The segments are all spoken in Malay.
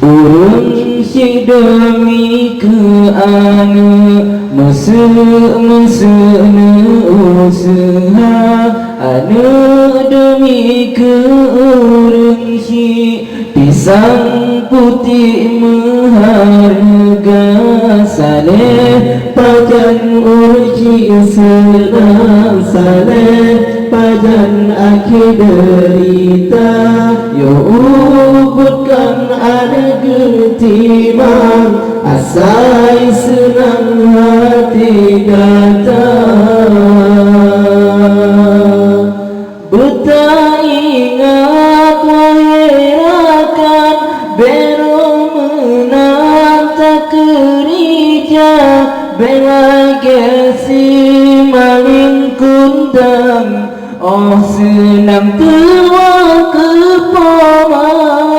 Urang si demi ke anu mesena usaha anu demi ke urang si pisang putih maharga saleh pajan urji senang saleh pajan akhir derita yo ubutkan ada ketimang asai senang hati kata beta ingat wahirakan bero menanta kerja bela gesi maling kundang oh senang tua kepomang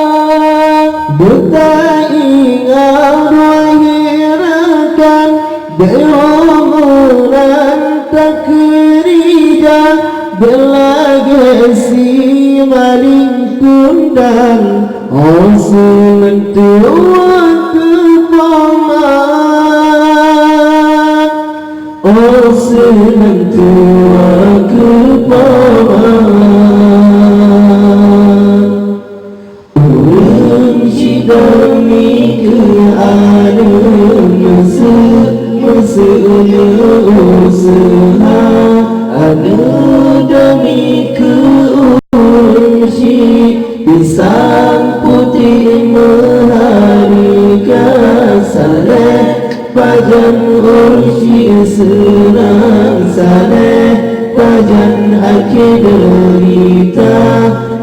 beta ingat wahirakan bero menanta kerja bela gesi maling kundang oh senang tua kepomang oh senang tua kepomang urang si demi ke anu mesena usaha anu demi ke urang si pisang putih maharga saleh pajan ursi senang saleh pajan akhir derita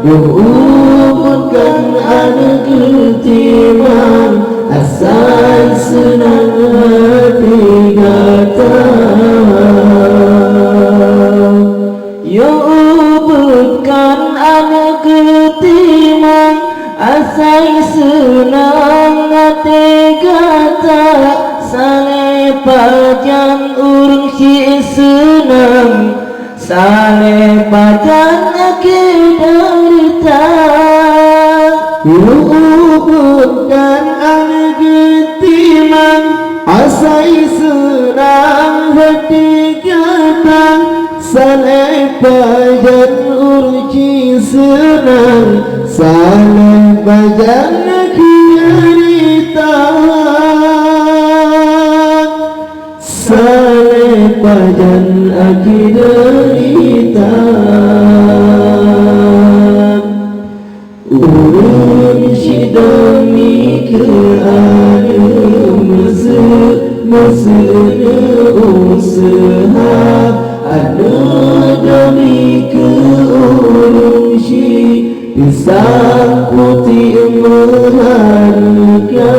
ubutkan anu ketimang asal senang hati kata yo ubutkan anu ketimang asal senang hati kata saleh pajan urang si senang saleh pajan akhir derita ubutkan anu ketimang asai senang hati kata saleh pajan urji senang saleh pajan akhir derita saleh pajan akhir derita urang si demi ke anu mesena usaha anu demi ke urang si pisang putih maharga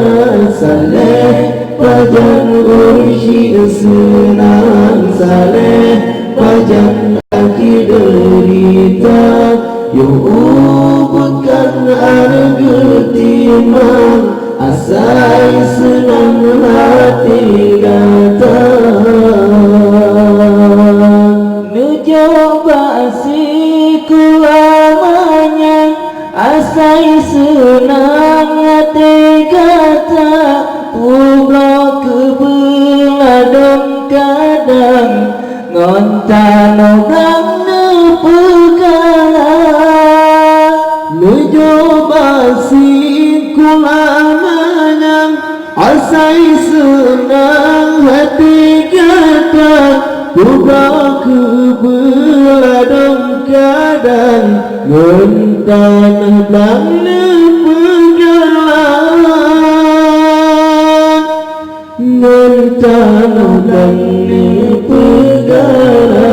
saleh pajan ursi senang saleh pajan akhir derita yo ubutkan anu ketimang asai senang hati kata nujoba si kulamanya asai senang hati kata ulo kebeladong kadang ngontan orang nepegala nujoba si kulamanya asai senang hati kata ulo kebeladong kadang ngontan orang nepegala ngontan orang nepegala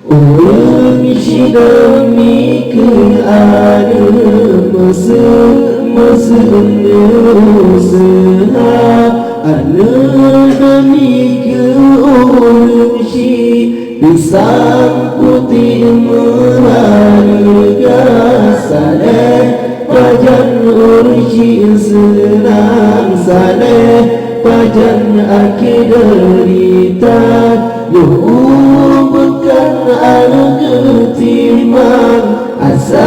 urang si demi ke anu mesena usaha anu demi ke urang si pisang putih maharga saleh pajan urji senang saleh pajan akhir derita yo ubutkan anu ketimang asa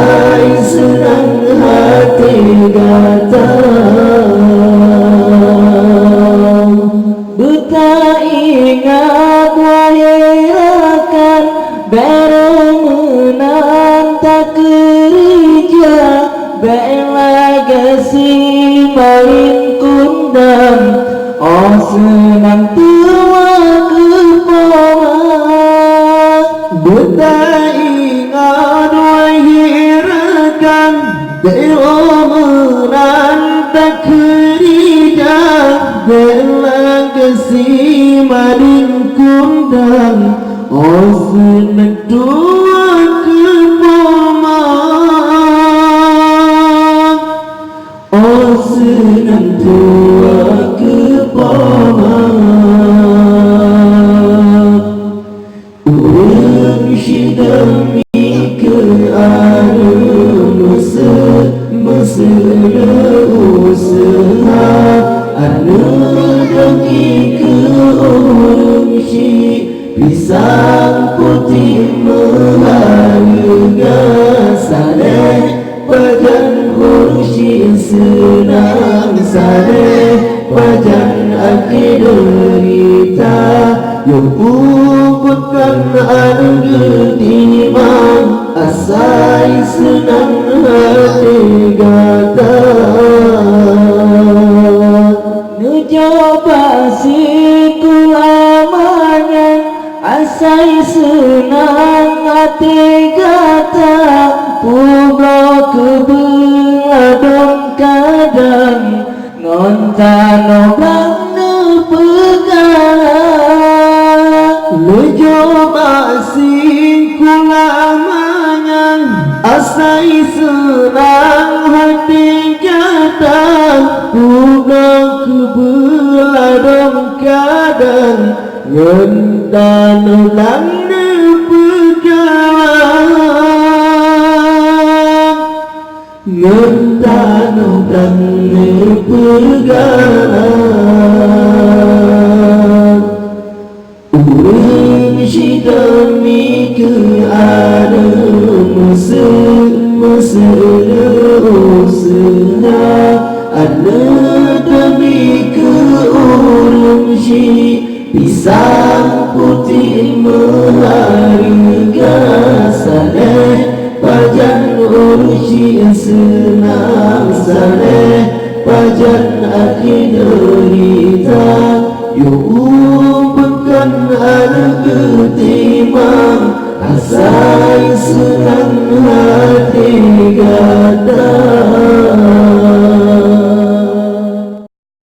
tak kerja bela gasi main kundang oh senang tua kepomak buta ingat wahirakan dewa menang tak kerja bela gasi main kundang oh senang tua kepomak oh senang tua kepomak urang syidami ke anu mesra usaha anu demi ke urang pisang putih mengharga saleh pajan ursi senang saleh pajan akhir derita yang bukan anu timang asai senang hati gata nucoba si kulamanya asai senang hati gata pugo kebeladong kadang ngontano bang nepegang nucoba si kulamanya asai senang hati gata pugo kebeladong kadang ngentan ulang nepegang ngentan ulang nepegang urang syidami ke ada mesra usaha ada demi ke urang pisang putih mengharga saleh pajan ursi senang saleh pajan akhir derita yung bukan harga timang asai senang hati gada